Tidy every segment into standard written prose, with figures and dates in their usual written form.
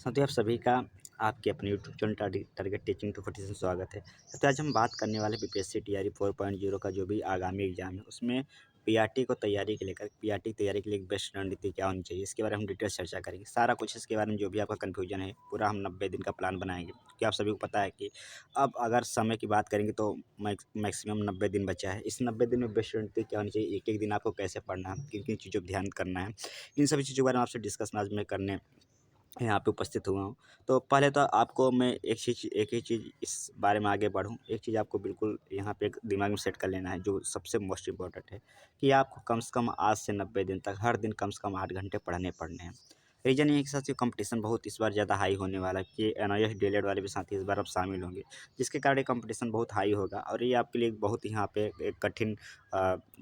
साथियों, आप सभी का आपके अपने यूट्यूब चैनल टारगेट टीचिंग 240 में स्वागत है। तो आज हम बात करने वाले बीपीएससी टीआरई 4.0 का जो भी आगामी एग्जाम है, उसमें पीआरटी को तैयारी के लेकर पीआरटी तैयारी के लिए एक बेस्ट रणनीति क्या होनी चाहिए, इसके बारे में हम डिटेल्स चर्चा करेंगे। सारा कुछ इसके बारे में जो भी आपका कन्फ्यूजन है, पूरा हम 90 दिन का प्लान बनाएंगे, क्योंकि आप सभी को पता है कि अब अगर समय की बात करेंगे तो मैक्सिमम 90 दिन बचा है। इस 90 दिन में बेस्ट रणनीति क्या होनी चाहिए, एक एक दिन आपको कैसे पढ़ना है, किन किन चीज़ों पर ध्यान करना है, इन सभी चीज़ों के बारे में आपसे डिस्कशन आज मैं करने यहाँ पे उपस्थित हुआ हूँ। तो पहले तो आपको मैं एक ही चीज़ इस बारे में आगे बढ़ूँ, एक चीज़ आपको बिल्कुल यहाँ पे एक दिमाग में सेट कर लेना है, जो सबसे मोस्ट इम्पोर्टेंट है कि आपको कम से कम आज से 90 दिन तक हर दिन कम से कम 8 घंटे पढ़ने हैं। रीज़न ये है कि साथियों, कॉम्पिटिशन बहुत इस बार ज़्यादा हाई होने वाला है कि एनआईएस डीएलएड वाले भी साथी इस बार अब शामिल होंगे, जिसके कारण ये कॉम्पिटिशन बहुत हाई होगा और ये आपके लिए एक बहुत यहाँ पे एक कठिन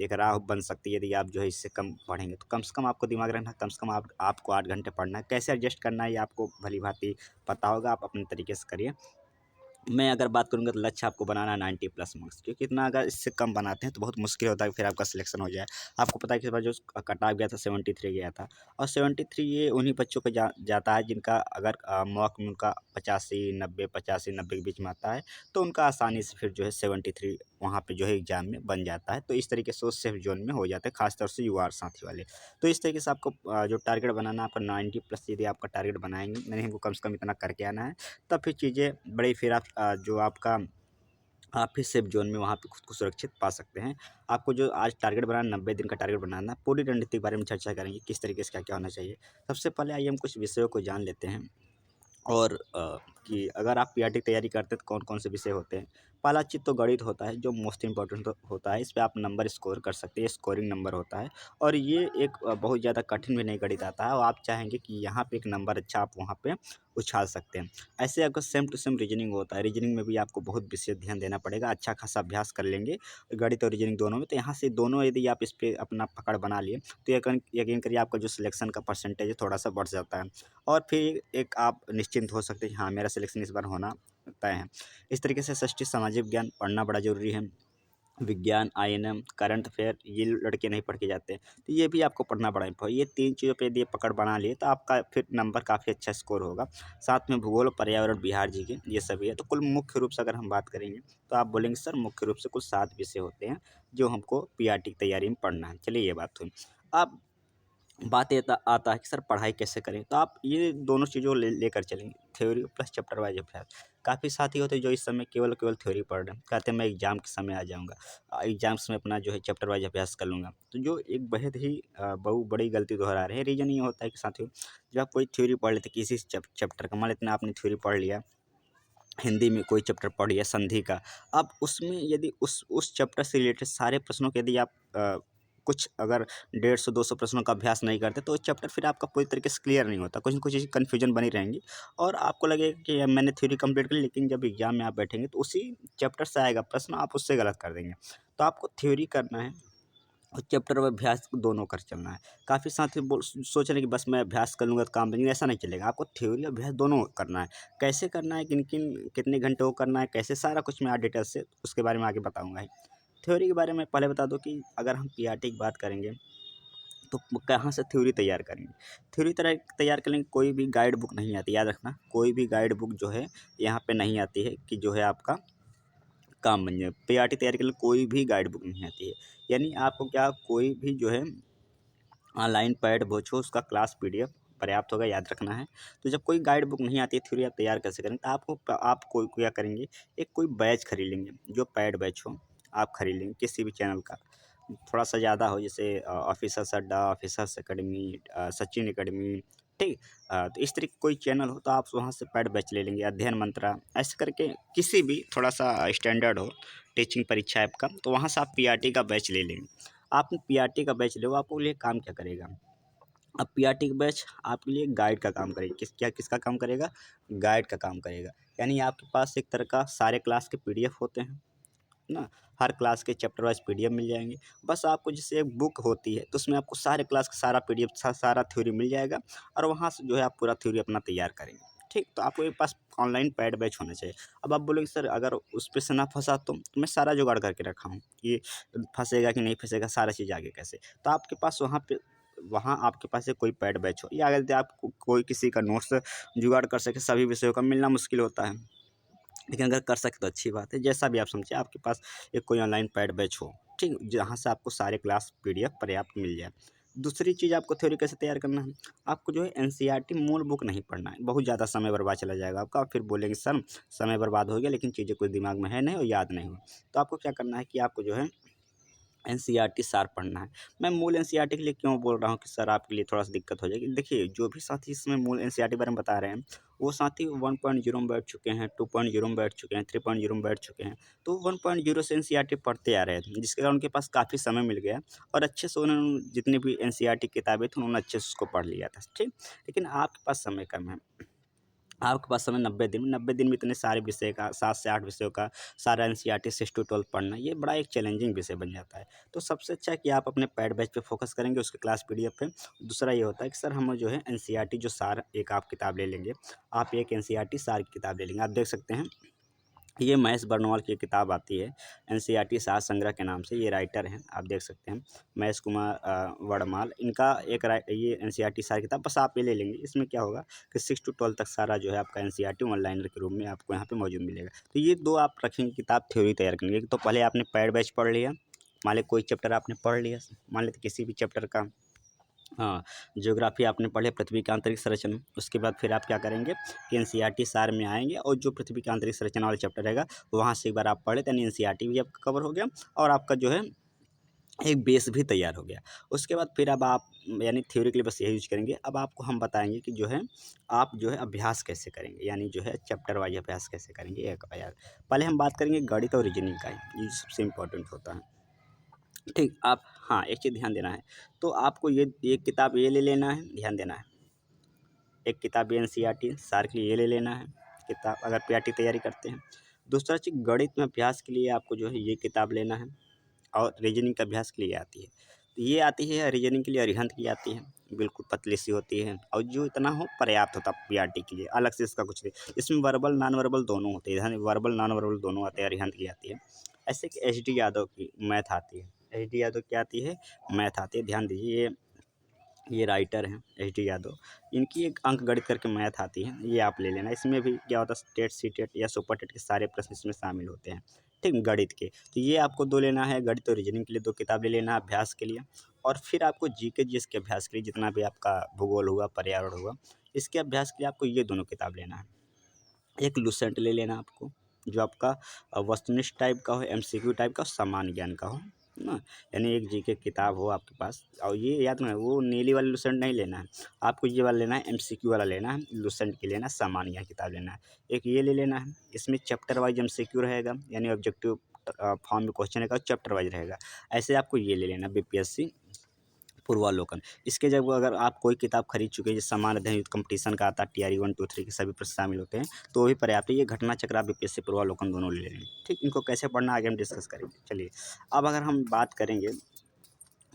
एक राह बन सकती है यदि आप जो है इससे कम पढ़ेंगे। तो कम से कम आपको दिमाग रखना, कम से कम आपको 8 घंटे पढ़ना है। कैसे एडजस्ट करना है ये आपको भली-भाँति पता होगा, आप अपने तरीके से करिए। मैं अगर बात करूँगा तो लक्ष्य आपको बनाना है 90 प्लस मार्क्स, क्योंकि इतना अगर इससे कम बनाते हैं तो बहुत मुश्किल होता है कि फिर आपका सिलेक्शन हो जाए। आपको पता है कि इस बार जो कट ऑफ गया था 73 गया था और 73 ये उन्हीं बच्चों को जाता है जिनका अगर मॉक में उनका 85-90 के बीच में आता है, तो उनका आसानी से फिर जो है 73 वहाँ पे जो है एग्जाम में बन जाता है। तो इस तरीके से वो सेफ जोन में हो जाते हैं, खासतौर से युवा और साथी वाले। तो इस तरीके से आपको जो टारगेट बनाना है आपका 90 प्लस यदि आपका टारगेट बनाएंगे, नहीं हमको कम से कम इतना करके आना है, तब फिर चीज़ें बड़ी फिर आप जो आपका आप फिर सेफ ज़ोन में वहाँ पे खुद को सुरक्षित पा सकते हैं। आपको जो आज टारगेट बनाना 90 दिन का टारगेट बनाना है, पूरी रणनीति के बारे में चर्चा करेंगे, किस तरीके से क्या-क्या होना चाहिए। सबसे पहले आइए हम कुछ विषयों को जान लेते हैं और कि अगर आप पीआरटी की तैयारी करते हैं तो कौन-कौन से विषय होते हैं। पहला चीज़ तो गणित होता है, जो मोस्ट इम्पोर्टेंट होता है, इस पे आप नंबर स्कोर कर सकते हैं, स्कोरिंग नंबर होता है और ये एक बहुत ज़्यादा कठिन भी नहीं गणित आता है और आप चाहेंगे कि यहाँ पे एक नंबर अच्छा आप वहाँ पे उछाल सकते हैं। ऐसे आपका सेम टू सेम रीजनिंग होता है, रीजनिंग में भी आपको बहुत विशेष ध्यान देना पड़ेगा, अच्छा खासा अभ्यास कर लेंगे गणित और रीजनिंग दोनों में, तो यहाँ से दोनों यदि आप इस पे अपना पकड़ बना लिए, तो यकीन करिए आपका जो सिलेक्शन का परसेंटेज है थोड़ा-सा बढ़ जाता है और फिर एक आप निश्चिंत हो सकते हैं कि हाँ, मेरा सिलेक्शन इस बार होना तय है। इस तरीके से षष्ठी सामाजिक विज्ञान पढ़ना बड़ा ज़रूरी है। विज्ञान, आईएनएम, करंट अफेयर ये लड़के नहीं पढ़ के जाते हैं, तो ये भी आपको पढ़ना बड़ा ये 3 चीज़ों पे यदि आप पकड़ बना लिए तो आपका फिर नंबर काफ़ी अच्छा स्कोर होगा। साथ में भूगोल, पर्यावरण, बिहार जीके ये सभी है। तो कुल मुख्य रूप से अगर हम बात करेंगे, तो आप बोलेंगे सर मुख्य रूप से कुल 7 विषय होते हैं, जो हमको पीआरटी की तैयारी में पढ़ना है। चलिए ये बात हुई। अब बात ये आता है कि सर पढ़ाई कैसे करें? तो आप ये दोनों चीज़ों लेकर चलेंगे, थ्योरी प्लस चैप्टर वाइज़ अभ्यास। काफ़ी साथी होते हैं जो इस समय केवल थ्योरी पढ़ रहे हैं, कहते हैं मैं एग्ज़ाम के समय आ जाऊँगा। एग्ज़ाम के समय अपना जो है चैप्टर वाइज़ अभ्यास कर लूँगा। तो जो एक बेहद ही बहु बड़ी गलती दोहरा रहे हैं। रीज़न ये होता है कि साथियों, जब आप कोई थ्योरी पढ़ लेते हैं किसी चैप्टर का, मान लेते हैं आपने थ्योरी पढ़ लिया, हिंदी में कोई चैप्टर पढ़ लिया संधि का, अब उसमें यदि उस चैप्टर से रिलेटेड सारे प्रश्नों के यदि आप कुछ अगर 150-200 प्रश्नों का अभ्यास नहीं करते, तो चैप्टर फिर आपका पूरी तरीके से क्लियर नहीं होता, कुछ न कुछ चीज़ कन्फ्यूजन बनी रहेंगी और आपको लगेगा कि मैंने थ्योरी कंप्लीट कर ली, लेकिन जब एग्जाम में आप बैठेंगे तो उसी चैप्टर से आएगा प्रश्न, आप उससे गलत कर देंगे। तो आपको थ्योरी करना है और चैप्टर और अभ्यास दोनों कर चलना है। काफ़ी साथी सोच रहे हैं कि बस मैं अभ्यास कर लूँगा तो काम बन जाएगा, ऐसा नहीं चलेगा। आपको थ्योरी और अभ्यास दोनों करना है। कैसे करना है, किन-किन कितने घंटे वो करना है, कैसे सारा कुछ मैं आज डिटेल से उसके बारे में आगे बताऊँगा ही। थ्योरी के बारे में पहले बता दूँ कि अगर हम पीआरटी की बात करेंगे, तो कहाँ से थ्योरी तैयार करेंगे? थ्योरी तैयार करेंगे, कोई भी गाइड बुक नहीं आती, याद रखना, कोई भी गाइड बुक जो है यहाँ पे नहीं आती है कि जो है आपका काम बन जाए। पीआरटी तैयारी के लिए कोई भी गाइड बुक नहीं आती है। यानी आपको क्या कोई भी जो है ऑनलाइन पैड वॉच हो, उसका क्लास पीडीएफ पर्याप्त होगा, याद रखना है। तो जब कोई गाइड बुक नहीं आती है, थ्योरी आप तैयार कैसे करेंगे? तो आप कोई क्या करेंगे, एक कोई बैच खरीद लेंगे, जो पैड बैच हो, आप खरीद लेंगे किसी भी चैनल का। थोड़ा-सा ज़्यादा हो, जैसे ऑफिसर्स अड्डा, ऑफिसर्स अकेडमी, सचिन अकेडमी, ठीक? तो इस तरह की कोई चैनल हो तो आप वहाँ से पैड बैच ले लेंगे, अध्ययन मंत्रा, ऐसे करके किसी भी थोड़ा-सा स्टैंडर्ड हो टीचिंग परीक्षा ऐप का, तो वहाँ से आप पीआरटी का बैच ले लेंगे। आपने पीआरटी का बैच लिया, वो आपके लिए काम क्या करेगा? अब पीआरटी का बैच आपके लिए गाइड का काम करेगा। किसका काम करेगा? गाइड का काम करेगा। यानी आपके पास एक तरह का सारे क्लास के पीडीएफ होते हैं, है ना? हर क्लास के चैप्टर वाइज़ पीडीएफ मिल जाएँगे। बस आपको जैसे एक बुक होती है, तो उसमें आपको सारे क्लास का सारा पीडीएफ सारा थ्योरी मिल जाएगा और वहाँ से जो है आप पूरा थ्योरी अपना तैयार करेंगे। ठीक? तो आपके पास ऑनलाइन पैड बैच होना चाहिए। अब आप बोलोगे सर अगर उस पे से ना फँसा तो मैं सारा जुगाड़ करके रखा हूँ, कि फँसेगा कि नहीं फँसेगा, सारा चीज़ आगे कैसे? तो आपके पास वहाँ पे वहाँ आपके पास से कोई पेड बैच हो, या अगर यदि आप कोई किसी का नोट्स जुगाड़ कर सके, सभी विषयों का मिलना मुश्किल होता है, लेकिन अगर कर सके तो अच्छी बात है। जैसा भी आप समझे, आपके पास एक कोई ऑनलाइन पैड बैच हो, ठीक, जहाँ से आपको सारे क्लास पीडीएफ पर्याप्त मिल जाए। दूसरी चीज़, आपको थ्योरी कैसे तैयार करना है, आपको जो है एनसीईआरटी मूल बुक नहीं पढ़ना है, बहुत ज़्यादा समय बर्बाद चला जाएगा आपका, फिर बोलेंगे सर समय बर्बाद हो गया लेकिन चीज़ें कुछ दिमाग में है नहीं और याद नहीं हुआ। तो आपको क्या करना है कि आपको जो है एनसीईआरटी सार पढ़ना है। मैं मूल एनसीईआरटी के लिए क्यों बोल रहा हूँ कि सर आपके लिए थोड़ा-सा दिक्कत हो जाएगी। देखिए, जो भी साथी इसमें मूल एनसीईआरटी के बारे में बता रहे हैं, वो साथी 1.0 में बैठ चुके हैं, 2.0 में बैठ चुके हैं, 3.0 में बैठ चुके हैं। तो 1.0 से एनसीईआरटी पढ़ते आ रहे हैं, जिसके कारण उनके पास काफ़ी समय मिल गया और अच्छे से उन्होंने जितनी भी एनसीईआरटी किताबें थी, उन्होंने अच्छे से उसको पढ़ लिया था, ठीक। लेकिन आपके पास समय कम है। आपके पास समय 90 दिन, 90 दिन में इतने सारे विषय का 7 से 8 विषयों का सारा एनसीईआरटी 6 टू 12 पढ़ना, ये बड़ा एक चैलेंजिंग विषय बन जाता है। तो सबसे अच्छा है कि आप अपने पेड बैच पे फोकस करेंगे, उसके क्लास पीडीएफ पे। दूसरा ये होता है कि सर हम जो है एनसीईआरटी जो सार एक आप किताब ले लेंगे, आप एक एनसीईआरटी सार की किताब ले लेंगे। आप देख सकते हैं, ये महेश बर्नवाल की किताब आती है एनसीईआरटी सार संग्रह के नाम से, ये राइटर हैं, आप देख सकते हैं महेश कुमार वर्णमाल, इनका एक ये एनसीईआरटी सार किताब, बस आप ये ले लेंगे। इसमें क्या होगा कि 6 टू 12 तक सारा जो है आपका एनसीईआरटी ऑनलाइन के रूप में आपको यहाँ पे मौजूद मिलेगा। तो ये 2 आप रखेंगे किताब थ्योरी तैयार करेंगे। तो पहले आपने पैड बैच पढ़ लिया, मान लीजिए कोई चैप्टर आपने पढ़ लिया, मान लेते किसी भी चैप्टर का, हाँ, ज्योग्राफी आपने पढ़े, पृथ्वी का आंतरिक संरचना। उसके बाद फिर आप क्या करेंगे कि एनसीईआरटी सार में आएँगे और जो पृथ्वी का आंतरिक संरचना वाला चैप्टर रहेगा, वहाँ से एक बार आप पढ़ लेते, यानी एनसीईआरटी भी आपका कवर हो गया और आपका जो है एक बेस भी तैयार हो गया। उसके बाद फिर अब आप यानी थ्योरी के लिए बस यही यूज़ करेंगे। अब आपको हम बताएँगे कि जो है आप जो है अभ्यास कैसे करेंगे, यानी जो है चैप्टर वाइज़ अभ्यास कैसे करेंगे, एक बार। पहले हम बात करेंगे गणित और रीज़निंग का, ये सबसे इम्पोर्टेंट होता है। ठीक, आप, हाँ, एक चीज़ ध्यान देना है, तो आपको ये एक किताब ये ले लेना है, ध्यान देना है। एक किताब एनसीईआरटी सार के लिए ये ले लेना है किताब, अगर पीआरटी तैयारी करते हैं। दूसरा चीज़, गणित में अभ्यास के लिए आपको जो है ये किताब लेना है और रीजनिंग का अभ्यास के लिए आती है। तो ये आती है रीजनिंग के लिए, अरिहंत की आती है, बिल्कुल पतली सी होती है और जो इतना हो पर्याप्त होता है पीआरटी के लिए, अलग से इसका कुछ नहीं। इसमें वर्बल नॉन वर्बल दोनों होते हैं, ध्यान, वर्बल नॉन वर्बल दोनों आते हैं, अरिहंत की आती है। ऐसे कि एचडी यादव की मैथ आती है, एचडी यादव की आती है, मैथ आती है, ध्यान दीजिए। ये राइटर हैं एचडी यादव, इनकी एक अंकगणित करके मैथ आती है, ये आप ले लेना। इसमें भी क्या होता है, स्टेट, सीटेट या सुपर टेट के सारे प्रश्न इसमें शामिल होते हैं, ठीक, गणित के। तो ये आपको 2 लेना है, गणित और रीजनिंग के लिए 2 किताब ले लेना है अभ्यास के लिए। और फिर आपको जीके जीएस के अभ्यास के लिए, जितना भी आपका भूगोल हुआ, पर्यावरण हुआ, इसके अभ्यास के लिए आपको ये दोनों किताब लेना है। एक लुसेंट ले लेना आपको, जो आपका वस्तुनिष्ठ टाइप का हो, एमसीक्यू टाइप का, सामान्य ज्ञान का हो, है ना? यानी एक जीके किताब हो आपके पास, और ये याद रखना, वो नीली वाला लुसेंट नहीं लेना है, आपको ये वाला लेना है, एमसीक्यू वाला लेना है, लुसेंट की लेना है, सामान्य ज्ञान किताब लेना है। एक ये ले लेना है, इसमें चैप्टर वाइज एमसीक्यू रहेगा, यानी ऑब्जेक्टिव फॉर्म में क्वेश्चन रहेगा, चैप्टर वाइज रहेगा। ऐसे आपको ये ले लेना बीपीएससी पूर्वावलोकन। इसके जब अगर आप कोई किताब खरीद चुके हैं, जैसे सामान्य अध्ययन युक्त कॉम्पिटिशन का आता है, टीआरई 1, 2, 3 के सभी प्रश्न शामिल होते हैं, तो वो भी पर्याप्त है। ये घटना चक्र आप बीपीएससी पूर्वावलोकन दोनों ले लें, ठीक। इनको कैसे पढ़ना आगे हम डिस्कस करेंगे। चलिए, अब अगर हम बात करेंगे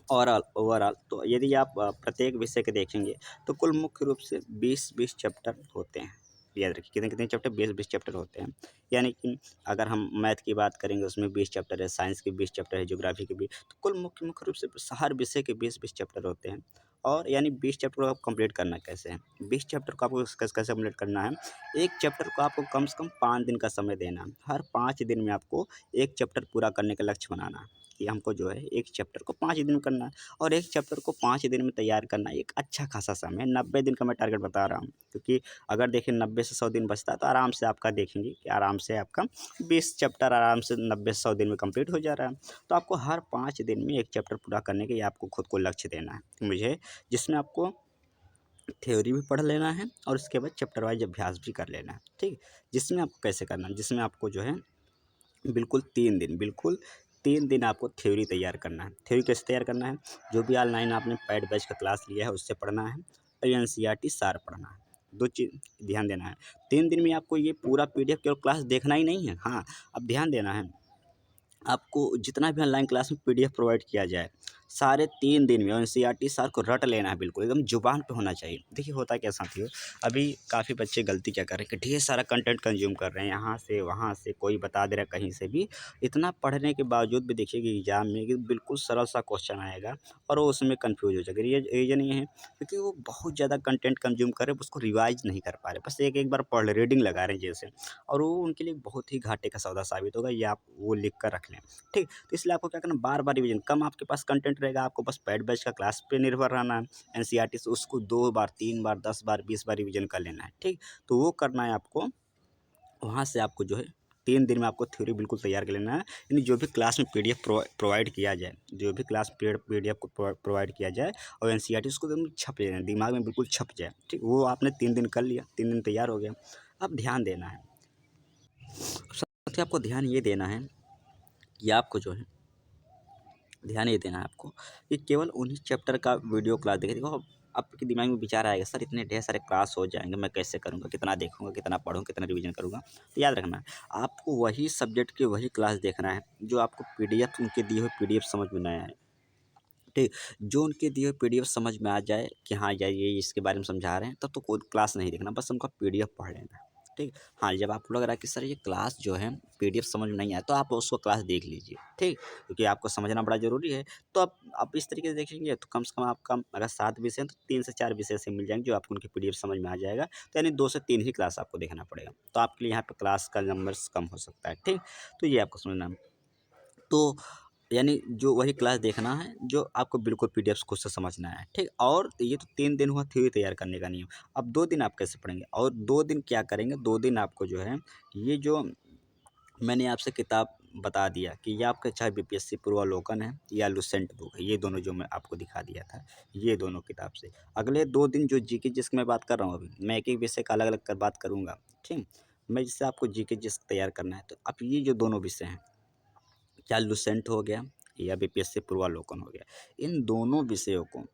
ओवरऑल, तो यदि आप प्रत्येक विषय के देखेंगे, तो कुल मुख्य रूप से 20-20 चैप्टर होते हैं। याद रखिए, कितने-कितने चैप्टर, 20-20 चैप्टर होते हैं। यानी कि अगर हम मैथ की बात करेंगे, उसमें 20 चैप्टर है, साइंस के 20 चैप्टर है, ज्योग्राफी के भी, तो कुल मुख्य मुख्य रूप से हर विषय के 20-20 चैप्टर होते हैं। और यानी 20 चैप्टर को आप कंप्लीट करना कैसे है? 20 चैप्टर को आपको कैसे कंप्लीट करना है? एक चैप्टर को आपको कम से कम 5 दिन का समय देना है। हर 5 दिन में आपको एक चैप्टर पूरा करने का लक्ष्य बनाना है, कि हमको जो है एक चैप्टर को 5 दिन में करना है। और एक चैप्टर को 5 दिन में तैयार करना एक अच्छा खासा समय है। 90 दिन का मैं टारगेट बता रहा हूँ, क्योंकि अगर देखें 90 से 100 दिन बचता है, तो आराम से आपका देखेंगे कि आराम से आपका 20 चैप्टर आराम से 90 से 100 दिन में कंप्लीट हो जा रहा है। तो आपको हर 5 दिन में एक चैप्टर पूरा करने के लिए आपको खुद को लक्ष्य देना है मुझे, जिसमें आपको थ्योरी भी पढ़ लेना है और उसके बाद चैप्टर वाइज अभ्यास भी कर लेना है, ठीक। जिसमें आपको कैसे करना है, जिसमें आपको जो है बिल्कुल 3 दिन आपको थ्योरी तैयार करना है। थ्योरी कैसे तैयार करना है? जो भी ऑनलाइन आपने पेड बैच का क्लास लिया है, उससे पढ़ना है और एनसीईआरटी सार पढ़ना है। 2 चीज़ ध्यान देना है। 3 दिन में आपको ये पूरा पीडीएफ केवल क्लास देखना ही नहीं है। हाँ, अब ध्यान देना है, आपको जितना भी ऑनलाइन क्लास में पीडीएफ प्रोवाइड किया जाए, सारे 3 दिन में एनसीईआरटी सर को रट लेना है, बिल्कुल एकदम ज़ुबान पे होना चाहिए। देखिए होता क्या साथियों, अभी काफ़ी बच्चे गलती क्या कर रहे हैं कि ढेर सारा कंटेंट कंज़्यूम कर रहे हैं, यहाँ से वहाँ से कोई बता दे रहा है कहीं से भी। इतना पढ़ने के बावजूद भी देखिए कि एग्ज़ाम में कि बिल्कुल सरल सा क्वेश्चन आएगा और वो उसमें कन्फ्यूज़ हो जाएगा। रीज़न ये है क्योंकि वो बहुत ज़्यादा कंटेंट कंज़्यूम कर रहे हैं, उसको रिवाइज़ नहीं कर पा रहे, बस एक-एक बार पढ़ ले, रीडिंग लगा रहे हैं जैसे, और वो उनके लिए बहुत ही घाटे का सौदा साबित होगा, ये आप वो लिख कर रख लें, ठीक? तो इसलिए आपको क्या करना है, बार-बार रिवीजन, कम आपके पास कंटेंट रहेगा, आपको बस पेड बैच का क्लास पे निर्भर रहना है, एनसीईआरटी से उसको 2 बार, 3 बार, 10 बार, 20 बार रिवीजन कर लेना है, ठीक? तो वो करना है आपको, वहाँ से आपको जो है 3 दिन में आपको थ्योरी बिल्कुल तैयार कर लेना है। यानी जो भी क्लास में पीडीएफ प्रोवाइड किया जाए, जो भी क्लास पीडीएफ को प्रोवाइड किया जाए और एनसीईआरटी उसको एकदम छप लेना है, दिमाग में बिल्कुल छप जाए, ठीक? वो आपने 3 दिन कर लिया, 3 दिन तैयार हो गया। अब ध्यान देना है, सबसे आपको ध्यान ये देना है कि आपको जो है ध्यान ये देना है आपको कि केवल उन्हीं चैप्टर का वीडियो क्लास देखें। देखो आपके दिमाग में विचार आएगा, सर इतने ढेर सारे क्लास हो जाएंगे, मैं कैसे करूँगा, कितना देखूंगा, कितना पढ़ूँ, कितना रिवीजन करूँगा। तो याद रखना आपको वही सब्जेक्ट की वही क्लास देखना है जो आपको पीडीएफ उनके दिए हुए पीडीएफ समझ में नहीं आए, ठीक? जो उनके दिए हुए पीडीएफ समझ में आ जाए कि हाँ यार ये इसके बारे में समझा रहे हैं, तब तो कोई क्लास नहीं देखना, बस उनका पीडीएफ पढ़ लेना है, ठीक? हाँ, जब आपको लग रहा है कि सर ये क्लास जो है पीडीएफ समझ में नहीं आया, तो आप उसको क्लास देख लीजिए, ठीक? क्योंकि आपको समझना बड़ा ज़रूरी है। तो आप इस तरीके से देखेंगे तो कम से कम आपका अगर 7 विषय हैं तो 3 से 4 विषय ऐसे मिल जाएँगे जो आपको उनके पीडीएफ समझ में आ जाएगा। तो यानी 2 से 3 ही क्लास आपको देखना पड़ेगा। तो आपके लिए यहाँ पे क्लास का नंबर्स कम हो सकता है, ठीक? तो ये आपको समझना है। तो यानी जो वही क्लास देखना है जो आपको बिल्कुल पीडीएफ खुद से समझना है, ठीक? और ये तो 3 दिन हुआ थ्योरी तैयार करने का नियम। अब 2 दिन आप कैसे पढ़ेंगे और 2 दिन क्या करेंगे, 2 दिन आपको जो है ये जो मैंने आपसे किताब बता दिया कि ये आपका चाहे बीपीएससी पूर्वावलोकन है या लुसेंट बुक है, ये दोनों जो मैं आपको दिखा दिया था, ये दोनों किताब से। अगले 2 दिन जो जीके जिसकी मैं बात कर रहा हूँ अभी, मैं एक-एक विषय का अलग-अलग कर बात करूँगा, ठीक? मैं जिससे आपको जीके जिस तैयार करना है, तो अब ये जो दोनों विषय हैं, क्या लुसेंट हो गया या बीपीएससी पूर्वावलोकन हो गया। इन दोनों विषयों को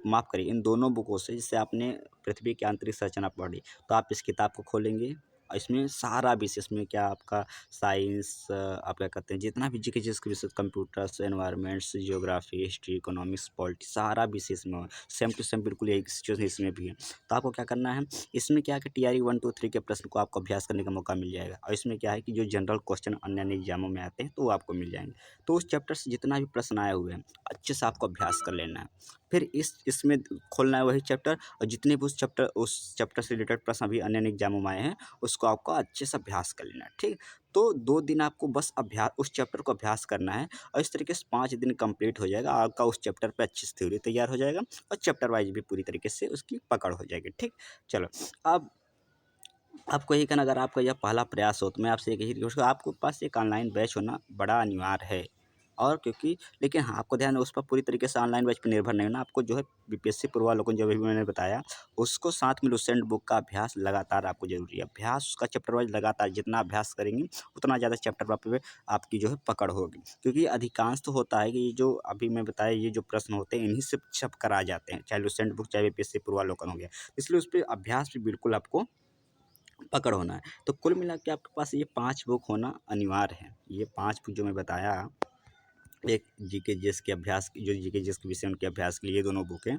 माफ़ करिए, इन दोनों बुकों से जैसे आपने पृथ्वी की आंतरिक संरचना पढ़ी, तो आप इस किताब को खोलेंगे और इसमें सारा विषय, इसमें क्या आपका साइंस, आप क्या कहते हैं, जितना भी जीके जिसके विषय, computers, environments, geography, history, economics, polity, सारा विषय इसमें हो, सेम टू सेम बिल्कुल यही सिचुएशन इसमें भी है। तो आपको क्या करना है, इसमें क्या है कि टीआरई 1, 2, 3 के प्रश्न को आपको अभ्यास करने का मौका मिल जाएगा और इसमें क्या है कि जो जनरल क्वेश्चन अन्य एग्जामों में आते हैं, तो वो आपको मिल जाएँगे। तो उस चैप्टर से जितना भी प्रश्न आए हुए हैं, अच्छे से आपको अभ्यास कर लेना है। फिर इसमें खोलना है वही चैप्टर और जितने भी उस चैप्टर से रिलेटेड प्रश्न अभी अन्य एग्जामों में आए हैं, उसको आपको अच्छे से अभ्यास कर लेना है, ठीक? तो 2 दिन आपको बस उस चैप्टर को अभ्यास करना है और इस तरीके से 5 दिन कंप्लीट हो जाएगा। आपका उस चैप्टर पे अच्छी से थ्योरी तैयार हो जाएगा और चैप्टर वाइज़ भी पूरी तरीके से उसकी पकड़ हो जाएगी, ठीक? चलो, अब आपको यही कहना, अगर आपका यह पहला प्रयास हो तो मैं आपसे एक यही रिक्वेस्ट, आपके पास एक ऑनलाइन बैच होना बड़ा अनिवार्य है। और क्योंकि लेकिन हाँ, आपको ध्यान है उस पर पूरी तरीके से ऑनलाइन बैच पे निर्भर नहीं होना, आपको जो है बीपीएससी पूर्वावलोकन जो अभी मैंने बताया, उसको साथ में लुसेंट बुक का अभ्यास लगातार आपको ज़रूरी है। अभ्यास उसका चैप्टर वाइज़ लगातार जितना अभ्यास करेंगे, उतना ज़्यादा चैप्टर पे आपकी जो है पकड़ होगी। क्योंकि अधिकांश तो होता है कि ये जो अभी मैं बताया, ये जो प्रश्न होते हैं इन्हीं से छप कर आ जाते हैं, चाहे लुसेंट बुक, चाहे बीपीएससी पूर्वावलोकन हो गया। इसलिए उस पे अभ्यास भी बिल्कुल आपको पकड़ होना है। तो कुल मिला के आपके पास ये 5 बुक होना अनिवार्य है। ये 5 बुक जो मैं बताया, एक जीके जीएस के अभ्यास की, जो जीके जीएस के विषय उनके अभ्यास के लिए ये दोनों बुक हैं।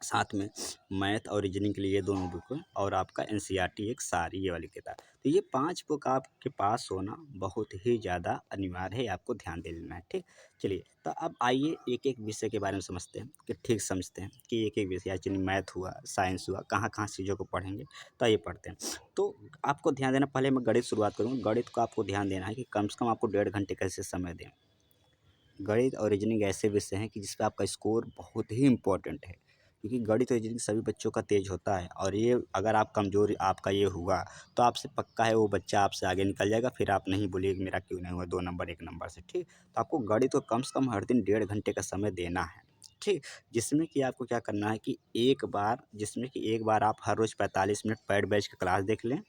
साथ में मैथ और रीजनिंग के लिए ये दोनों बुक हैं और आपका एनसीईआरटी एक सारी ये वाली किताब। तो ये 5 बुक आपके पास होना बहुत ही ज़्यादा अनिवार्य है, आपको ध्यान दे लेना है, ठीक? चलिए, तो अब आइए एक-एक विषय के बारे में समझते हैं कि ठीक समझते हैं कि एक-एक विषय, एक्चुअली मैथ हुआ, साइंस हुआ, कहाँ-कहाँ चीज़ों को पढ़ेंगे, तो आइए पढ़ते हैं। तो आपको ध्यान देना, पहले मैं गणित शुरुआत करूँगा। गणित को आपको ध्यान देना है कि कम से कम आपको 1.5 घंटे का इसे समय दें। गणित और रीजनिंग ऐसे विषय हैं कि जिस पे आपका स्कोर बहुत ही इम्पोर्टेंट है, क्योंकि गणित और रीजनिंग सभी बच्चों का तेज होता है और ये अगर आप कमज़ोर आपका ये हुआ, तो आपसे पक्का है वो बच्चा आपसे आगे निकल जाएगा, फिर आप नहीं बोलिए कि मेरा क्यों नहीं हुआ 2 नंबर 1 नंबर से, ठीक? तो आपको गणित को कम से कम हर दिन 1.5 घंटे का समय देना है, ठीक? जिसमें कि आपको क्या करना है कि एक बार आप हर रोज़ 45 मिनट पेड बैच का क्लास देख लें।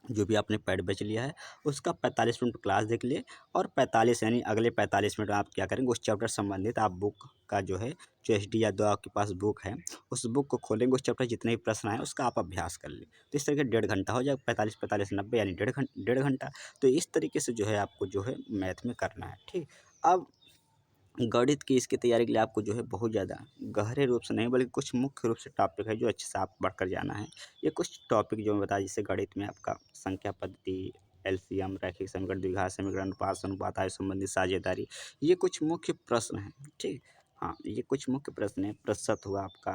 जो भी आपने पेड बैच लिया है, उसका 45 मिनट क्लास देख लिए और 45 यानी अगले 45 मिनट आप क्या करेंगे, उस चैप्टर से संबंधित आप बुक का जो है, जो एचडी या जो आपके पास बुक है, उस बुक को खोलेंगे, उस चैप्टर जितने भी प्रश्न आए उसका आप अभ्यास कर लें। तो इस तरीके 1.5 घंटा हो जाएगा, 45-45 90 यानी 1.5 घंटा। तो इस तरीके से जो है आपको जो है मैथ में करना है, ठीक? अब गणित की इसकी तैयारी के लिए आपको जो है बहुत ज़्यादा गहरे रूप से नहीं बल्कि कुछ मुख्य रूप से टॉपिक है जो अच्छे से आप पढ़कर जाना है। ये कुछ टॉपिक जो मैं बताया जैसे गणित में आपका संख्या पद्धति, एलसीएम, रैखिक समीकरण, द्विघात समीकरण, अनुपात, अनुपात, आय संबंधी साझेदारी, ये कुछ मुख्य प्रश्न हैं, ठीक? हाँ, ये कुछ मुख्य प्रश्न हैं। प्रतिशत हुआ आपका,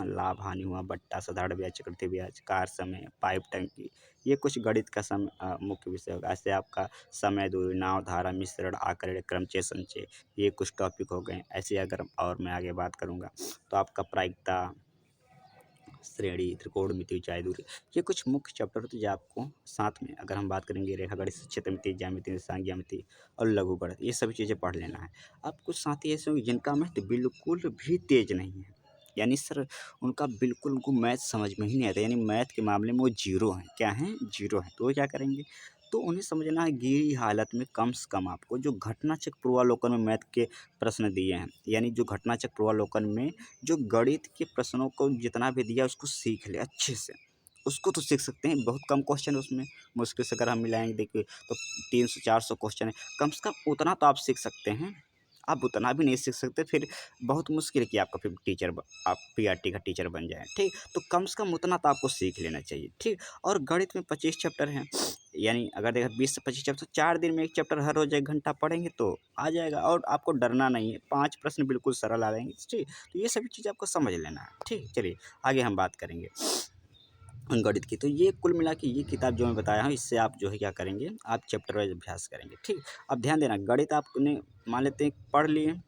लाभ हानि हुआ, बट्टा, साधारण ब्याज, चक्रवृद्धि ब्याज, कार समय, पाइप टंकी, ये कुछ गणित का मुख्य विषय होगा। ऐसे आपका समय, दूरी, नाव, धारा, मिश्रण, आकरण, क्रमचय, संचय, ये कुछ टॉपिक हो गए। ऐसे अगर और मैं आगे बात करूँगा तो आपका प्रायिकता, श्रेणी, त्रिकोणमिति, ऊंचाई, दूरी, ये कुछ मुख्य चैप्टर होते हैं जो आपको साथ में अगर हम बात करेंगे रेखागणित, क्षेत्रमिति, ज्यामिति, निशान ज्यामिति और लघुगणित, ये सभी चीज़ें पढ़ लेना है। अब कुछ साथी ऐसे होंगे जिनका मैथ बिल्कुल भी तेज नहीं है, यानी सर उनका बिल्कुल उनको मैथ समझ में ही नहीं आता, यानी मैथ के मामले में वो जीरो हैं। क्या हैं? जीरो हैं। तो वो क्या करेंगे? तो उन्हें समझना है गिरी हालत में कम से कम आपको जो घटनाचक्र पूर्वावलोकन में मैथ के प्रश्न दिए हैं, यानी जो घटनाचक्र पूर्वावलोकन में जो गणित के प्रश्नों को जितना भी दिया उसको सीख ले अच्छे से। उसको तो सीख सकते हैं, बहुत कम क्वेश्चन है उसमें, मुश्किल से अगर हम मिलाएँगे देखिए तो 300-400 क्वेश्चन है। कम से कम उतना तो आप सीख सकते हैं। आप उतना भी नहीं सीख सकते फिर बहुत मुश्किल है कि आपका फिर आप पीआरटी का टीचर बन जाएँ, ठीक? तो कम से कम उतना तो आपको सीख लेना चाहिए, ठीक? और गणित में 25 चैप्टर हैं, यानी अगर देखा 20 से 25 चैप्टर, 4 दिन में 1 चैप्टर हर रोज़ 1 घंटा पढ़ेंगे तो आ जाएगा और आपको डरना नहीं है। 5 प्रश्न बिल्कुल सरल आ जाएँगे, ठीक? तो ये सभी चीज़ आपको समझ लेना है, ठीक? चलिए आगे हम बात करेंगे गणित की। तो ये कुल मिला के ये किताब जो मैं बताया हूँ इससे आप जो है क्या करेंगे, आप चैप्टर वाइज़ अभ्यास करेंगे, ठीक? अब ध्यान देना गणित आपने मान लेते हैं पढ़ लिए,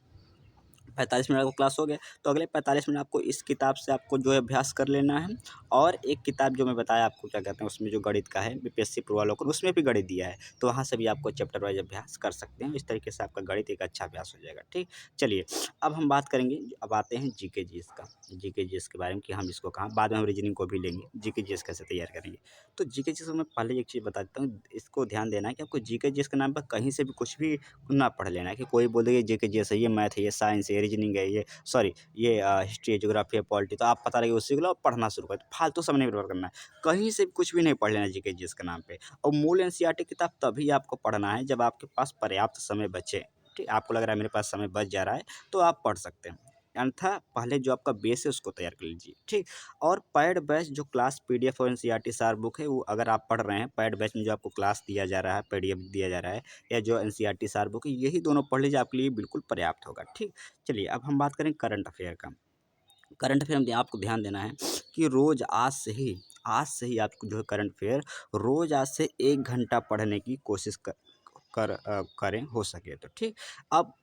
45 मिनट का क्लास हो गया, तो अगले 45 मिनट आपको इस किताब से आपको जो है अभ्यास कर लेना है। और एक किताब जो मैं बताया आपको क्या कहते हैं उसमें जो गणित का है बीपीएससी पूर्वावलोकन उसमें भी गणित दिया है, तो वहाँ से भी आपको चैप्टर वाइज अभ्यास कर सकते हैं। इस तरीके से आपका गणित एक अच्छा अभ्यास हो जाएगा, ठीक। चलिए अब हम बात करेंगे, अब आते हैं जीके जीएस का, जीके जीएस के बारे में कि हम इसको कहाँ बाद में हम रीजनिंग को भी लेंगे, जीके जीएस कैसे तैयार करेंगे। तो जीके जीएस में पहले एक चीज़ बता देता हूँ, इसको ध्यान देना है कि आपको जीके जीएस के नाम पर कहीं से भी कुछ भी ना पढ़ लेना है कि कोई बोल देगा जीके जीएस है, ये मैथ है, ये साइंस है, ये रीजनिंग है, ये सॉरी ये हिस्ट्री है, ज्योग्राफी है, पॉलिटी, तो आप पता लगे उसी को लो पढ़ना शुरू करो, फालतू समय नहीं बर्बाद करना है। कहीं से भी कुछ भी नहीं पढ़ लेना जीके जीएस के नाम पे। और मूल एनसीईआरटी किताब तभी आपको पढ़ना है जब आपके पास पर्याप्त समय बचे। ठीक, आपको लग रहा है मेरे पास समय बच जा रहा है, तो आप पढ़ सकते हैं। अन्यथा पहले जो आपका बेस है उसको तैयार कर लीजिए, ठीक। और पेड बैच जो क्लास पीडीएफ और एनसीईआरटी सार बुक है वो अगर आप पढ़ रहे हैं, पेड बैच में जो आपको क्लास दिया जा रहा है, पीडीएफ दिया जा रहा है या जो एनसीईआरटी सार बुक है, यही दोनों पढ़ लीजिए, आपके लिए बिल्कुल पर्याप्त होगा, ठीक। चलिए अब हम बात करें करंट अफेयर का। करंट अफेयर में आपको ध्यान देना है कि रोज़ आज से ही आपको जो है करंट अफेयर रोज़ आज से 1 घंटा पढ़ने की कोशिश करें हो सके तो, ठीक। अब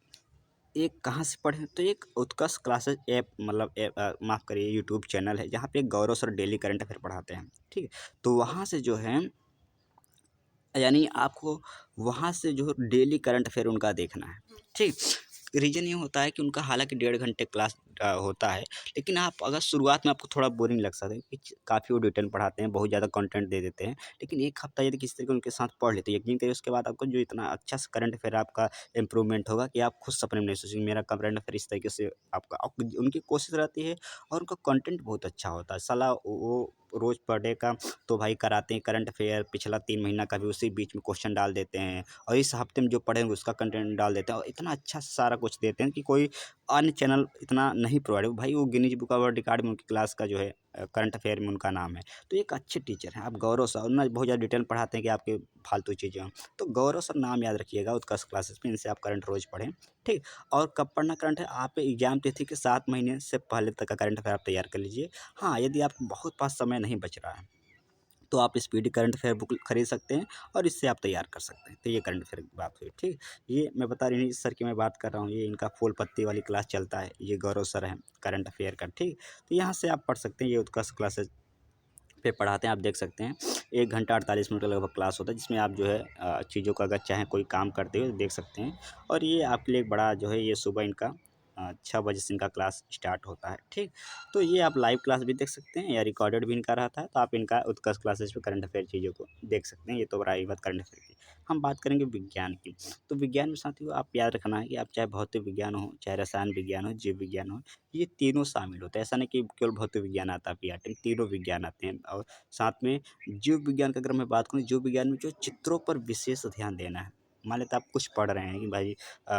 एक कहाँ से पढ़ें? तो एक उत्कर्ष क्लासेस ऐप मतलब माफ़ करिए यूट्यूब चैनल है जहाँ पे एक गौरव सर डेली करंट अफेयर पढ़ाते हैं, ठीक है? तो वहाँ से जो है यानी आपको वहाँ से जो डेली करंट अफेयर उनका देखना है, ठीक। रीज़न ये होता है कि उनका हालाँकि 1.5 घंटे क्लास होता है, लेकिन आप अगर शुरुआत में आपको थोड़ा बोरिंग लग सकता है कि काफ़ी वो डिटेल पढ़ाते हैं, बहुत ज़्यादा कंटेंट दे देते हैं, लेकिन 1 हफ्ता यदि किसी तरीके उनके साथ पढ़ लेते हैं, यकीन करिए उसके बाद आपको जो इतना अच्छा सा करंट अफेयर आपका इम्प्रूवमेंट होगा कि आप खुद सपने में नहीं सोचेंगे मेरा करंट अफेयर इस तरीके से आपका उनकी कोशिश रहती है और उनका कंटेंट बहुत अच्छा होता है। साला वो रोज़ पर डे का तो भाई कराते हैं करंट अफेयर पिछला 3 महीना का भी उसी बीच में क्वेश्चन डाल देते हैं और इस हफ्ते में जो पढ़ेंगे उसका कंटेंट डाल देते हैं और इतना अच्छा सारा कुछ देते हैं कि कोई अन्य चैनल इतना नहीं प्रोवाइड भाई वो गिनीज बुक वर्ल्ड रिकॉर्ड में उनकी क्लास का जो है करंट अफेयर में उनका नाम है। तो एक अच्छे टीचर हैं आप गौरव सर ना बहुत ज़्यादा डिटेल पढ़ाते हैं कि आपके फालतू चीज़ें हों। तो गौरव सर नाम याद रखिएगा उत्कर्ष क्लासेस में, इनसे आप करंट रोज़ पढ़ें, ठीक। और कब पढ़ना करंट है आप एग्जाम तिथि के 7 महीने से पहले तक का करंट अफेयर आप तैयार कर लीजिए। हाँ, यदि आपके बहुत पास समय नहीं बच रहा है तो आप स्पीडी करंट अफेयर बुक खरीद सकते हैं और इससे आप तैयार कर सकते हैं। तो ये करंट अफेयर की बात हुई, ठीक। ये मैं बता रही सर की मैं बात कर रहा हूँ, ये इनका फूल पत्ती वाली क्लास चलता है, ये गौरव सर हैं करंट अफेयर का, ठीक। तो यहाँ से आप पढ़ सकते हैं, ये उत्कर्ष क्लासेस पे पढ़ाते हैं, आप देख सकते हैं। 1 घंटा 48 मिनट का लगभग क्लास होता है जिसमें आप जो है चीज़ों का अगर चाहें कोई काम करते हुए देख सकते हैं। और ये आपके लिए एक बड़ा जो है ये सुबह इनका 6 बजे से इनका क्लास स्टार्ट होता है, ठीक। तो ये आप लाइव क्लास भी देख सकते हैं या रिकॉर्डेड भी इनका रहता है, तो आप इनका उत्कर्ष क्लासेस पे करंट अफेयर चीज़ों को देख सकते हैं। ये तो रही बात करंट अफेयर की। हम बात करेंगे विज्ञान की। तो विज्ञान में साथियों आप याद रखना है कि आप चाहे भौतिक विज्ञान हो, चाहे रसायन विज्ञान हो, जीव विज्ञान हो, ये तीनों शामिल होते हैं। ऐसा नहीं कि केवल भौतिक विज्ञान आता है पीआरटी में, तीनों विज्ञान आते हैं। और साथ में जीव विज्ञान की अगर मैं बात करूँ, जीव विज्ञान में जो चित्रों पर विशेष ध्यान देना है। मान लेते आप कुछ पढ़ रहे हैं कि भाई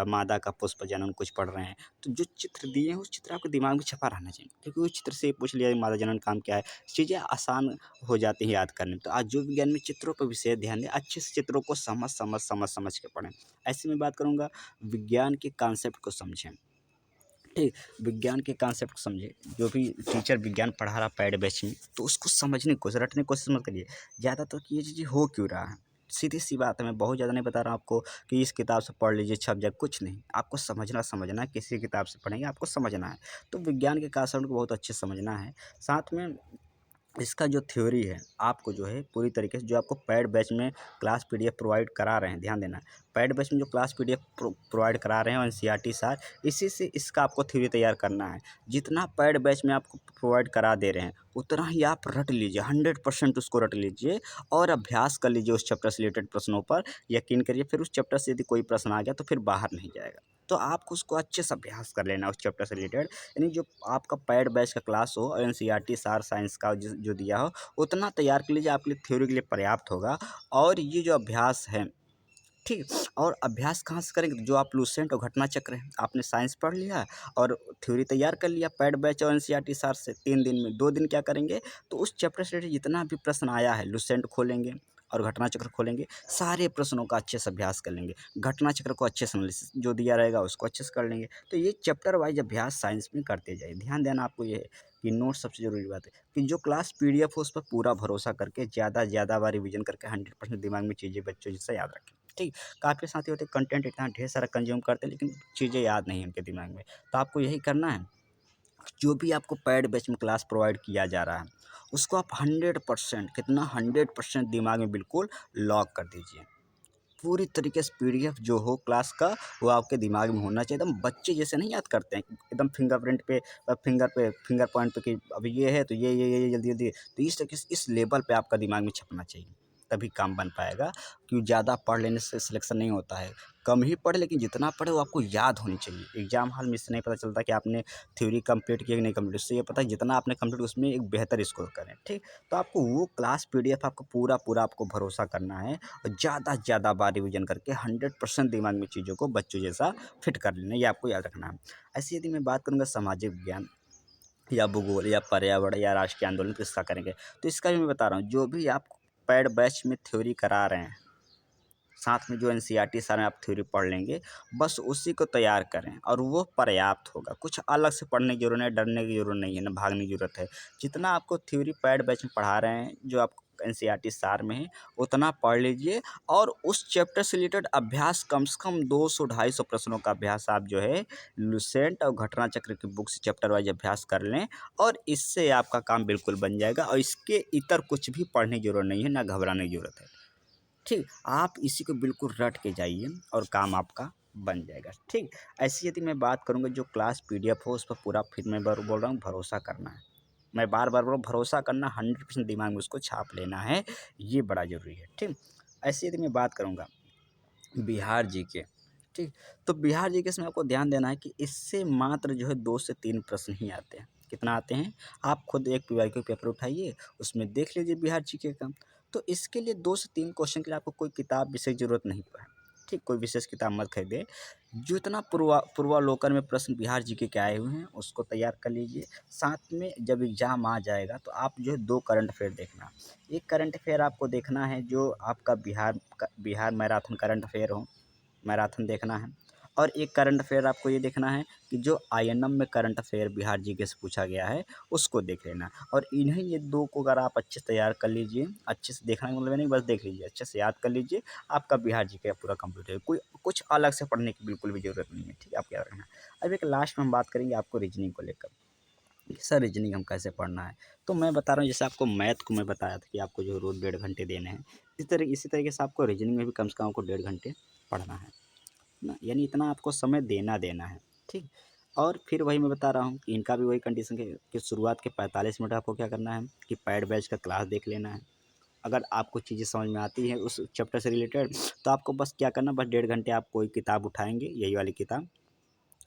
मादा का पुष्प जनन कुछ पढ़ रहे हैं, तो जो चित्र दिए हैं उस चित्र आपके दिमाग में छपा रहना चाहिए, क्योंकि उस चित्र से पूछ लिया मादा जनन काम क्या है, चीज़ें आसान हो जाती हैं याद करने में। तो आज जो विज्ञान में चित्रों पर विशेष ध्यान दें, अच्छे से चित्रों को समझ के पढ़ें। ऐसे में बात करूँगा, विज्ञान के कॉन्सेप्ट को समझें। ठीक, विज्ञान के कॉन्सेप्ट को समझें। जो भी टीचर विज्ञान पढ़ा रहा पेड बैच में, तो उसको समझने की कोशिश, रटने की कोशिश मत करिए ज़्यादातर कि ये चीज़ें हो क्यों रहा है। सीधी सी बात है, मैं बहुत ज़्यादा नहीं बता रहा हूँ आपको कि इस किताब से पढ़ लीजिए छप जाए, कुछ नहीं। आपको समझना है, किसी किताब से पढ़ेंगे आपको समझना है। तो विज्ञान के कॉन्सेप्ट को बहुत अच्छे से समझना है। साथ में इसका जो थ्योरी है, आपको जो है पूरी तरीके से, जो आपको पेड बैच में क्लास पीडीएफ प्रोवाइड करा रहे हैं, ध्यान देना। पेड बैच में जो क्लास पीडीएफ प्रोवाइड करा रहे हैं और एनसीईआरटी सर, इसी से इसका आपको थ्योरी तैयार करना है। जितना पेड बैच में आपको प्रोवाइड करा दे रहे हैं, उतना ही आप रट लीजिए, 100% उसको रट लीजिए और अभ्यास कर लीजिए उस चैप्टर से रिलेटेड प्रश्नों पर। यकीन करिए, फिर उस चैप्टर से यदि कोई प्रश्न आ गया तो फिर बाहर नहीं जाएगा। तो आपको उसको अच्छे से अभ्यास कर लेना है उस चैप्टर से रिलेटेड। यानी जो आपका पेड बैच का क्लास हो और एनसीईआरटी सार साइंस का जो दिया हो, उतना तैयार कर लीजिए, आपके लिए थ्योरी के लिए पर्याप्त होगा। और ये जो अभ्यास है, ठीक, और अभ्यास कहाँ से करेंगे, जो आप लूसेंट और घटना चक्र है, आपने साइंस पढ़ लिया और थ्योरी तैयार कर लिया पेड बैच और एनसीईआरटी सार से 3 दिन में। 2 दिन क्या करेंगे, तो उस चैप्टर से रिलेटेड जितना भी प्रश्न आया है, लूसेंट खोलेंगे और घटना चक्र खोलेंगे, सारे प्रश्नों का अच्छे से अभ्यास कर लेंगे। घटना चक्र को अच्छे से एनालिसिस जो दिया रहेगा उसको अच्छे से कर लेंगे। तो ये चैप्टर वाइज अभ्यास साइंस में करते जाइए। ध्यान देना आपको ये है कि नोट सबसे ज़रूरी बात है कि जो क्लास पीडीएफ हो उस पर पूरा भरोसा करके ज़्यादा बार रिवीजन करके 100% दिमाग में चीज़ें बच्चों जैसे याद रखें। ठीक, काफ़ी साथी होते हैं कंटेंट इतना ढेर सारा कंज्यूम करते हैं लेकिन चीज़ें याद नहीं है उनके दिमाग में। तो आपको यही करना है, जो भी आपको पेड बैच में क्लास प्रोवाइड किया जा रहा है, उसको आप 100% कितना 100% दिमाग में बिल्कुल लॉक कर दीजिए। पूरी तरीके से पीडीएफ जो हो क्लास का, वो आपके दिमाग में होना चाहिए। एकदम बच्चे जैसे नहीं याद करते हैं, एकदम फिंगरप्रिंट पे, फिंगर पॉइंट पे कि अभी ये है तो ये जल्दी-जल्दी। तो इस तरीके से इस लेवल पे आपका दिमाग में छपना चाहिए, तभी काम बन पाएगा। क्योंकि ज़्यादा पढ़ लेने से सिलेक्शन नहीं होता है। कम ही पढ़े लेकिन जितना पढ़े वो आपको याद होनी चाहिए। एग्ज़ाम हॉल में इससे नहीं पता चलता कि आपने थ्योरी कंप्लीट की कि नहीं कंप्लीट, उससे ये पता है जितना आपने कंप्लीट उसमें एक बेहतर स्कोर करें, ठीक। तो आपको वो क्लास पीडीएफ आपको पूरा आपको भरोसा करना है और ज़्यादा से ज़्यादा बार रिवीजन करके 100% दिमाग में चीज़ों को बच्चों जैसा फिट कर लेना है, ये आपको याद रखना है। ऐसे यदि मैं बात करूँगा सामाजिक विज्ञान या भूगोल या पर्यावरण या राष्ट्रीय आंदोलन किसका करेंगे, तो इसका भी मैं बता रहा हूँ, जो भी आप पेड बैच में थ्योरी करा रहे हैं, साथ में जो एनसीईआरटी सर में आप थ्योरी पढ़ लेंगे, बस उसी को तैयार करें और वो पर्याप्त होगा। कुछ अलग से पढ़ने की ज़रूरत नहीं है, डरने की ज़रूरत नहीं है, ना भागने की ज़रूरत है। जितना आपको थ्योरी पैड बैच में पढ़ा रहे हैं, जो आपको एनसीईआरटी सार में है, उतना पढ़ लीजिए और उस चैप्टर से रिलेटेड अभ्यास कम से कम 200-250 प्रश्नों का अभ्यास आप जो है लुसेंट और घटना चक्र की बुक से चैप्टर वाइज अभ्यास कर लें और इससे आपका काम बिल्कुल बन जाएगा और इसके इतर कुछ भी पढ़ने की ज़रूरत नहीं है, ना घबराने की ज़रूरत है। ठीक, आप इसी को बिल्कुल रट के जाइए और काम आपका बन जाएगा, ठीक। ऐसी यदि मैं बात करूँगा, जो क्लास पीडीएफ हो उस पर पूरा, फिर मैं बोल रहा हूँ भरोसा करना है। मैं बार-बार बोल रहा हूँ भरोसा करना, 100% दिमाग में उसको छाप लेना है, ये बड़ा ज़रूरी है, ठीक। ऐसे यदि मैं बात करूँगा बिहार जीके, ठीक। तो बिहार जीके से आपको ध्यान देना है कि इससे मात्र जो है 2 से 3 प्रश्न ही आते हैं। कितना आते हैं? आप खुद एक पीवाईक्यू पेपर उठाइए, उसमें देख लीजिए बिहार जीके का। तो इसके लिए 2 से 3 क्वेश्चन के लिए आपको कोई किताब विशेष ज़रूरत नहीं है, ठीक? कोई विशेष किताब मत खरीदिए। जितना पूर्वावलोकन में प्रश्न बिहार जीके के आए हुए हैं, उसको तैयार कर लीजिए। साथ में जब एग्ज़ाम आ जाएगा तो आप जो है 2 करंट अफ़ेयर देखना। एक करंट अफ़ेयर आपको देखना है जो आपका बिहार मैराथन करंट अफ़ेयर हो, मैराथन देखना है। और एक करंट अफ़ेयर आपको ये देखना है कि जो आईएनएम में करंट अफ़ेयर बिहार जीके से पूछा गया है, उसको देख लेना। और इन्हीं ये 2 को अगर आप अच्छे से तैयार कर लीजिए, अच्छे से देखना का मतलब ये नहीं बस देख लीजिए, अच्छे से याद कर लीजिए, आपका बिहार जीके पूरा कंप्लीट है। कोई कुछ अलग से पढ़ने की बिल्कुल भी ज़रूरत नहीं है, ठीक है? आप याद रखना। अब एक लास्ट में हम बात करेंगे आपको रीज़निंग को लेकर। कि सर रीज़निंग हम कैसे पढ़ना है? तो मैं बता रहा हूँ, जैसे आपको मैथ को मैं बताया था कि आपको जो रोज़ 1.5 घंटे देने हैं, इसी तरीके से आपको रीज़निंग में भी कम से कम आपको 1.5 घंटे पढ़ना है ना? यानी इतना आपको समय देना है, ठीक? और फिर वही मैं बता रहा हूँ कि इनका भी वही कंडीशन है कि शुरुआत के 45 मिनट आपको क्या करना है कि पैड बैच का क्लास देख लेना है। अगर आपको चीज़ें समझ में आती हैं उस चैप्टर से रिलेटेड, तो आपको बस क्या करना, बस 1.5 घंटे आप कोई किताब उठाएँगे, यही वाली किताब,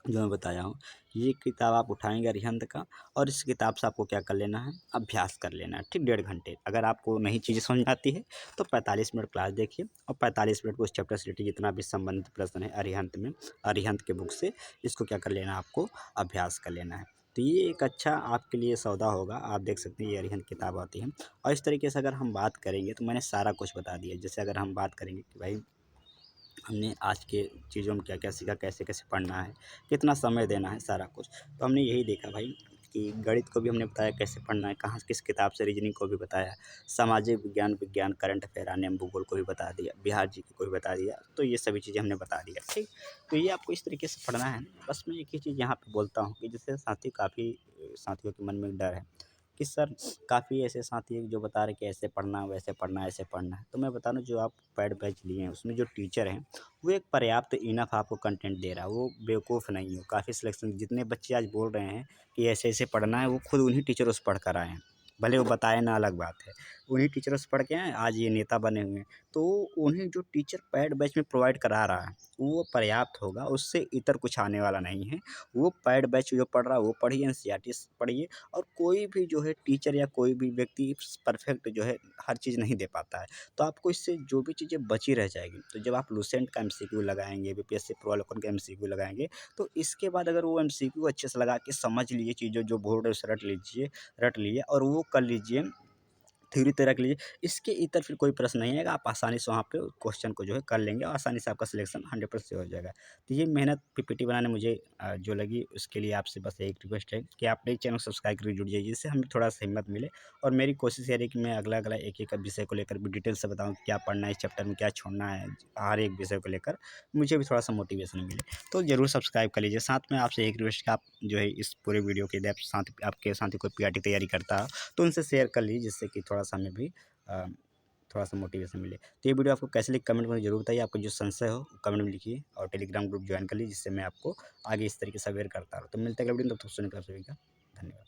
जो मैं बताया हूँ, ये किताब आप उठाएँगे अरिहंत का, और इस किताब से आपको क्या कर लेना है, अभ्यास कर लेना है, ठीक 1.5 घंटे। अगर आपको नई चीज़ें समझ में आती है, तो 45 मिनट क्लास देखिए, और 45 मिनट को उस चैप्टर से रिलेटेड जितना भी संबंधित प्रश्न है अरिहंत में, अरिहंत के बुक से, इसको क्या कर लेना है, आपको अभ्यास कर लेना है। तो ये एक अच्छा आपके लिए सौदा होगा। आप देख सकते हैं ये अरिहंत किताब आती है, और इस तरीके से अगर हम बात करेंगे तो मैंने सारा कुछ बता दिया। जैसे अगर हम बात करेंगे कि भाई हमने आज के चीज़ों में क्या-क्या सीखा, कैसे-कैसे पढ़ना है, कितना समय देना है, सारा कुछ। तो हमने यही देखा भाई कि गणित को भी हमने बताया कैसे पढ़ना है, कहाँ से किस किताब से, रीज़निंग को भी बताया, सामाजिक विज्ञान, करंट अफ़ेयर, अन्य भूगोल को भी बता दिया, बिहार जीके को भी बता दिया। तो ये सभी चीज़ें हमने बता दिया, ठीक? तो ये आपको इस तरीके से पढ़ना है। बस मैं एक ही चीज़ यहाँ पे बोलता हूँ कि जैसे साथियों के मन में एक डर है कि सर काफ़ी ऐसे साथी हैं जो बता रहे हैं कि ऐसे पढ़ना, वैसे पढ़ना, ऐसे पढ़ना है। तो मैं बता दूँ जो आप पेड बैच लिए हैं उसमें जो टीचर हैं, वो एक पर्याप्त इनफ आपको कंटेंट दे रहा है, वो बेवकूफ़ नहीं है। वो काफ़ी सिलेक्शन जितने बच्चे आज बोल रहे हैं कि ऐसे-ऐसे पढ़ना है, वो खुद उन्हीं टीचरों से पढ़ कर आए हैं। भले वो बताए ना, अलग बात है। उन्हीं टीचरों से पढ़ के आए हैं, आज ये नेता बने हुए हैं। तो उन्हें जो टीचर पेड बैच में प्रोवाइड करा रहा है, वो पर्याप्त होगा, उससे इतर कुछ आने वाला नहीं है। वो पेड बैच जो पढ़ रहा है वो पढ़िए, एनसीईआरटी पढ़िए, और कोई भी जो है टीचर या कोई भी व्यक्ति परफेक्ट जो है हर चीज़ नहीं दे पाता है। तो आपको इससे जो भी चीज़ें बची रह जाएगी, तो जब आप लुसेंट का एमसीक्यू लगाएँगे, बीपीएससी प्रोवालोकन का एमसीक्यू लगाएँगे, तो इसके बाद अगर वो एमसीक्यू अच्छे से लगा के समझ लिए, चीज़ें जो बोल रहे हैं उसे रट लिए और वो कर लीजिए, थ्योरी तो रख लीजिए। इसके इतर फिर कोई प्रश्न नहीं आएगा, आप आसानी से वहाँ पे क्वेश्चन को जो है कर लेंगे, और आसानी से आपका सिलेक्शन 100% हो जाएगा। तो ये मेहनत पीपीटी बनाने मुझे जो लगी, उसके लिए आपसे बस एक रिक्वेस्ट है कि आप प्लीज़ चैनल को सब्सक्राइब करके जुड़ जाइए, जिससे हमें थोड़ा-सा हिम्मत मिले। और मेरी कोशिश ये रही कि मैं अगला-अगला एक-एक विषय को लेकर भी डिटेल से बताऊँ, क्या पढ़ना है इस चैप्टर में, क्या छोड़ना है, हर एक विषय को लेकर मुझे भी थोड़ा-सा मोटिवेशन मिले। तो ज़रूर सब्सक्राइब कर लीजिए। साथ में आपसे एक रिक्वेस्ट कि आप जो है इस पूरे वीडियो के डेप्थ साथ आपके साथी कोई पीआरटी तैयारी करता हो, तो उनसे शेयर कर लीजिए, जिससे कि थोड़ा-सा हमें भी अ, थोड़ा-सा मोटिवेशन मिले। तो ये वीडियो आपको कैसी लगी कमेंट में ज़रूर बताइए। आपको जो संशय हो कमेंट में लिखिए, और टेलीग्राम ग्रुप जॉइन कर लीजिए, जिससे मैं आपको आगे इस तरीके से अवेयर करता रहूँ। तो मिलते हैं अगले वीडियो में, तब तक सुनने के लिए आप सभी का धन्यवाद।